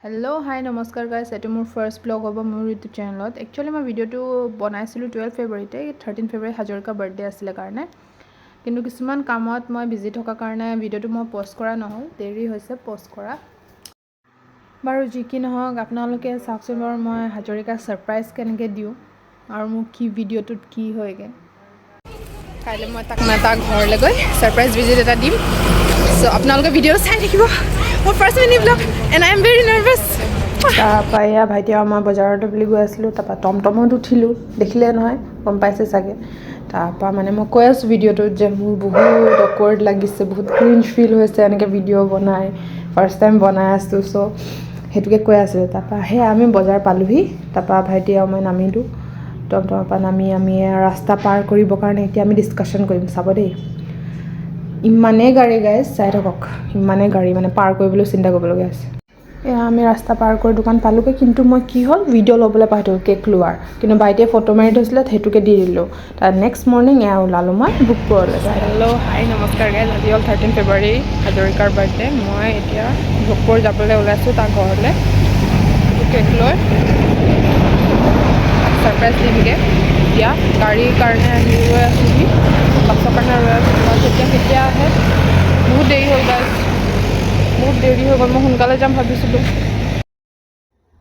Hello hi नमस्कार guys एटु more first blog होबो मोर YouTube चैनलत actually मैं भिडिओ बनाइसिलु 12 फेब्रुवारीते 13 फेब्रुवारी हाजरिका बर्थडे आছিলে कारणे किन्तु किछुमान कामत मैं बिजी थका कारणे भिडिओ मैं पोस्ट करा নহल देरी होइसे पोस्ट करा बारु जी कि নহक आपनालोके साकसुन बार मैं हाजरिका सरप्राइज केनेके दिउ आरु मोर की भिडिओटुत की होयगे काइले मैं ताक मैं घरले गई सरप्राइज विजिट एटा दिम सो आपनालोके भिडिओ चाइ থাকিব मोर first mini vlog and I am very nervous तापा या भाइटी और मैं बजारत बुली गई आसिलु तापा टमटमत उठिलु देखिले নহয় गम पाइसे सागे तापा माने मैं কৈ आसु भिडिओটো जे मोर बहुत ऑकवर्ड लागिसे बहुत क्रिंज फील होइसे एनेके भिडिओ बनाय फर्स्ट टाइम बनाय आसु सो हेतुके কৈ आसिलु तापा हे आमी बजार पालुही तापा भाइटी और मैं नामिलु टमटমৰ পৰা নামি আমি ৰাস্তা পাৰ কৰিবৰ কাৰণে এতিয়া আমি ডিসকাশন কৰিম চাব দেই ইমানে গাড়ী গাইছ চাই থাকক ইমানে গাড়ী মানে পাৰ কৰিবলৈ চিন্তা কৰিবলগীয়া আছে এয়া আমি ৰাস্তা পাৰ কৰি দোকান পালুকে কিন্তু মই কি হল ভিডিও লবলৈ পাইতো কেক লোৱাৰ কিন্তু বাইটিয়ে ফটো মাৰি থৈছিলে হেতুকে দি দিলো তাৰ নেক্সট মৰ্নিং এয়া ওলালো মই বুক কৰলে হেল্ল' হাই নমস্কাৰ গাইছ আজি হল 13 ফেব্ৰুৱাৰী হাজৰিকাৰ বাৰ্থডে মই এতিয়া ভোগপুৰ যাবলৈ ওলাইছো তাৰ ঘৰলে কেক লৈ सरप्राइज दिमगे या गाड़ी कारणे आहि रৈ आछुहि बासर कारणे रৈ आछु केতিয়া आহে बहुत देरी हो गाइस बहुत देरी हो गल मैं सोनकाले जाम भाबिसिलु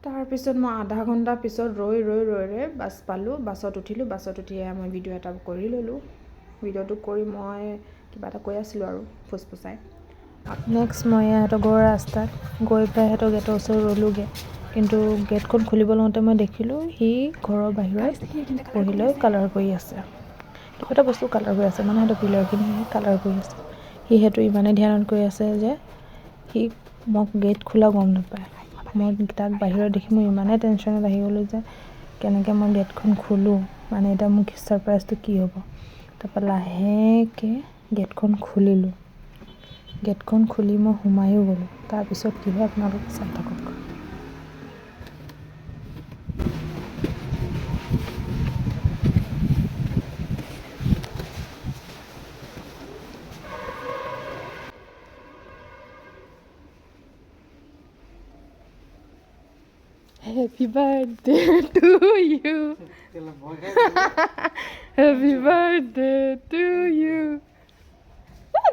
तार पिছত मैं आधा घंटा पिছত रৈ रৈ बास पालु बासत उठिलु बासत उठिए मैं भिडिओ एटा करि ललु भिडिओটো करि मैं किबा एटा কৈ आছিলো আৰু फुसफुसाय नेक्स्ट मैं हेतो गৈ रास्तात गৈ पाय हेतो गेटर ओसर रलुगे किन्तु गेटखन खुलिब लওঁতে मैं देखिलो हि घৰৰ बाहिৰত বহিলৈ কালাৰ কৰি আছে কিটা বস্তু কালাৰ কৰি আছে মানে হেটো পিলাৰ কিনি কালাৰ কৰি আছে হি হেতু ইমানে ধ্যান কৰি আছে যে হি মোক গেট খোলা গম নাপায় মই তাক বাহিৰত দেখি মই ইমানে টেনচনত আহি গলো যে কেনেকে মই গেটখন খুলো মানে এটা মোক সাৰপ্ৰাইজটো কি হ'ব তাপা লাহেকে গেটখন খুলিলো গেটখন খুলি মই হুমায়ো গলো তাৰ পিছত কি হয় আপোনালোক চাই থাকক Happy birthday to you. Happy birthday to you.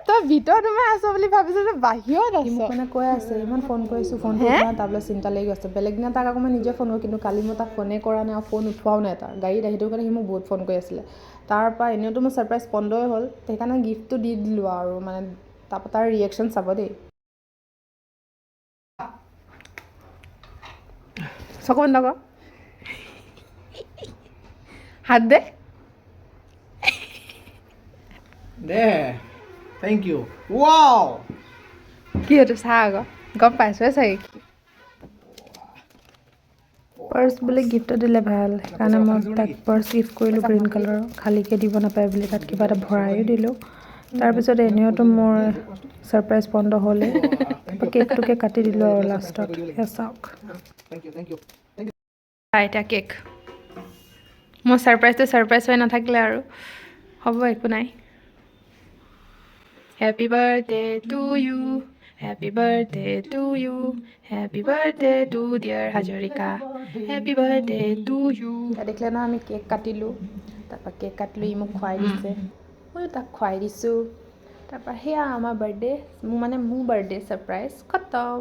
তো ভিতৰত মই আছো বুলি ভাবিছো যে বাহিৰত আছো মোক মানে কৈ আছে ইমান ফোন কৰিছো ফোন কৰা তাবলে চিন্তা লাগি গৈছে বেলেগ দিনা তাক মই নিজে ফোন কিন্তু কালি মই তাক ফোনে কৰা নাই ফোন উঠোৱাও নাই তাৰ গাড়ীত আহিটো কাৰণে হি মোক বহুত ফোন কৰি আছিল তাৰ পৰা এনেটো মই সাৰপ্ৰাইজ পন্দই হ'ল সেইকাৰণে গিফটটো দি দিলো আৰু মানে তাৰ ৰিএকচন চাব দেই চকু বন্ধ কৰ হাত দে দে থ্যাংক ইউ ওয়াও কি হতো চাগ গম পাইছো চাই পার্স বলে গিফট দিলে ভাল কারণ মই তাক পার্স গিফট কৰিলো গ্ৰীণ কালাৰ খালিকে দিব নাপায় বুলি তাত কিবা এটা ভৰাইও দিলো তাৰ পিছত এনেওটো মোৰ সাৰপ্ৰাইজ বন্ধ হলে কেকটোকে কাটি দিলো আৰু লাষ্টত এসাক থ্যাংক ইউ আইটা কেক মোৰ সাৰপ্ৰাইজ হৈ নাথাকিলে আৰু হ'ব একো নাই Happy birthday to you Happy birthday to you Happy birthday to dear Hajorika Happy birthday to you দেখলে না আমি কেক কাটিলো তারপর কেক কাটলো ই মোক খুৱাই দিছে মই তাক খুৱাই দিছো তাৰপৰ হেয়া আমাৰ বাৰ্থডে মানে মোৰ বাৰ্থডে সাৰপ্ৰাইজ খতম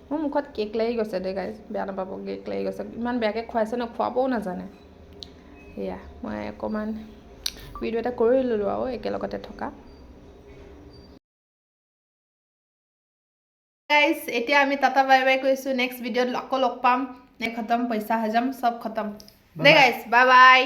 মোৰ মুখত কেক লাগি গৈছে দে গাইজ বেয়া নাপাব কেক লাগি গৈছে ইমান বেয়াকে খুৱাইছে ন খুৱাবও নাজানে হেয়া মই অকমান ভিডিও এটা কৰি ললো আৰু একেলগতে থকা गाइस এতিয়া আমি টাটা বাই বাই কৈছো নেক্সট ভিডিওত আকৌ লগ পাম নে খতম পইচা হজম সব খতম দে গাইস বাই বাই